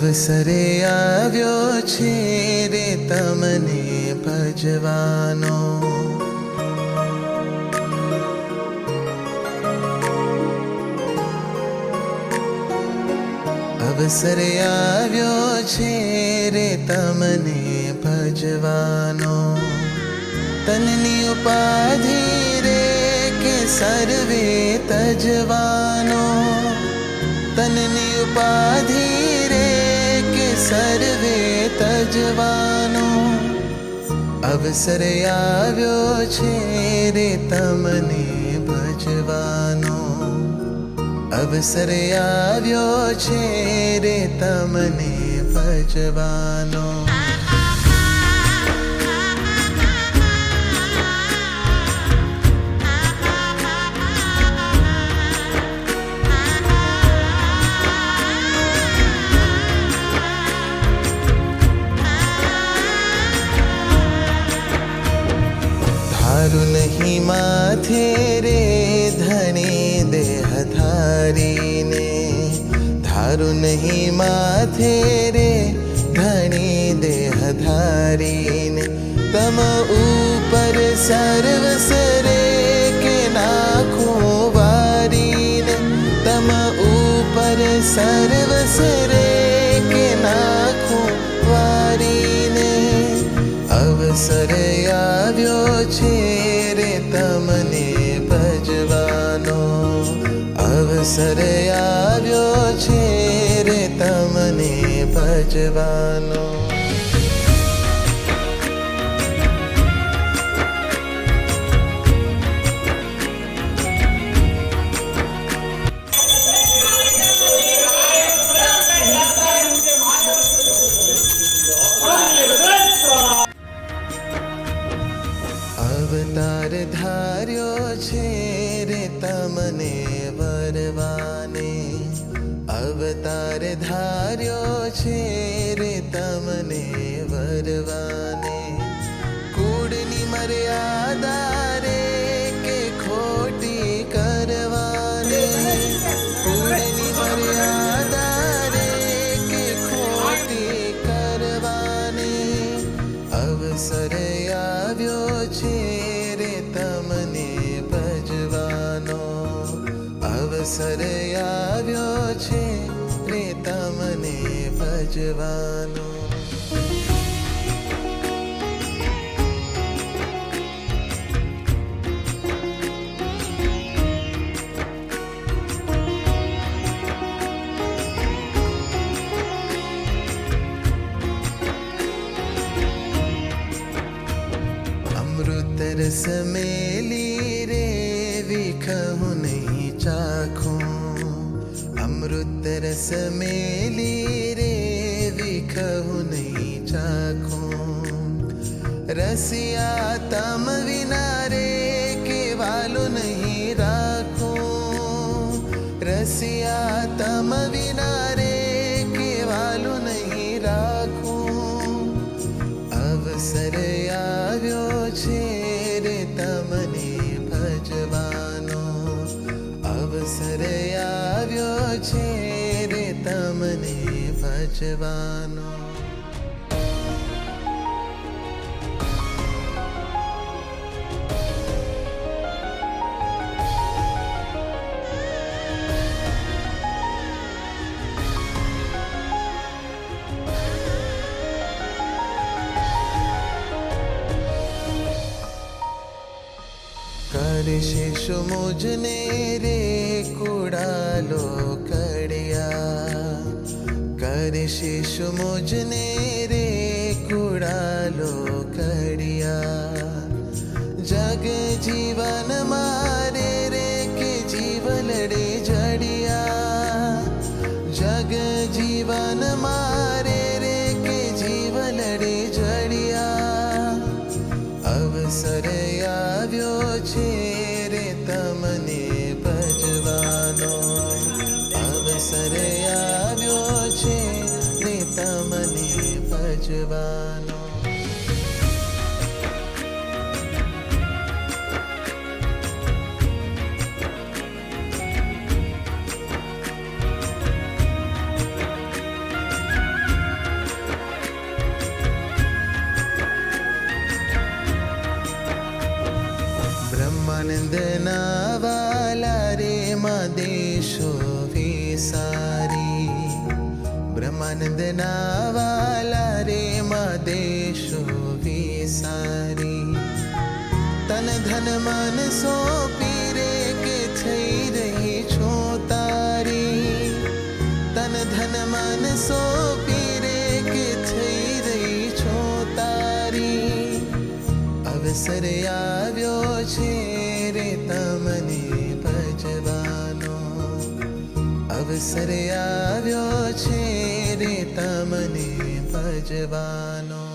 અવસરે આવ્યો છે રે તમને ભજવાનો. અવસરે આવ્યો છે રે તમને ભજવાનો. તનની ઉપાધિ રે કે સર્વે તજવાનો. તનની ઉપાધિ રે કે સર્વે તજવાનો. અવસર આવ્યો છે રે તમને ભજવાનો. અવસર આવ્યો છે રે તમને ભજવાનો. ધારું નહીં માથે રે ધણી દેહધારીને. ધારું નહીં માથે રે ધણી દેહધારીને. તમ ઉપર સર્વસરે કે નાખું વારીને. તમ ઉપર સર્વસરે કે નાખું વારીને. અવસર આવ્યો છે રે તમને ભજવાનો. અવસર આવ્યો છે રે તમને ભજવાનો. અવતાર ધાર્યો છે રે તમને વરવાને. અવતાર ધાર્યો છે રે તમને વરવાને. કુળની મર્યાદા રે કે ખોટી કરવાને. કુળની મર્યાદા રે કે ખોટી કરવાને. અવસર આવ્યો છે રે તમને ભજવાનો. અવસર આવ્યો છે રે તમને ભજવાનો. અમૃત રસ મેલી રે વિખું નહીં ચાખું. અમૃત રસ મેલી રે વિખું નહીં ચાખું. રસિયા તમ વિના રે કે વાલો નહીં રાખું. રસિયા તમ વિના રે કે વાલો નહીં રાખું. અવસર આવ્યો છે રે તમને ભજવાનો. અવસર આવ્યો છે રે તમને ભજવાનો. કરશે મુજને રે કુડાલો કડિયા. કરશે મુજને રે કુડાલો કડિયા. જગ જીવન મારે રે કે જીવલડે જડિયા. જગ જીવન મારે રે કે જીવલડે જડિયા. અવસર આવ્યો છે રે તમને ભજવાનો. અવસર આવ્યો છે રે તમને ભજવાનો. બ્રહ્માનંદના વાલા રે માં દેશો વિસારી, બ્રહ્માનંદના વાલા રે માં દેશો વિસારી. તન ધન મન સોંપી રે કે થઈ રહી છું તારી, તન ધન મન સોંપી રે કે થઈ રહી છું તારી. અવસર આવ્યો છે રે તમને ભજવાનો, અવસર આવ્યો છે રે તમને ભજવાનો.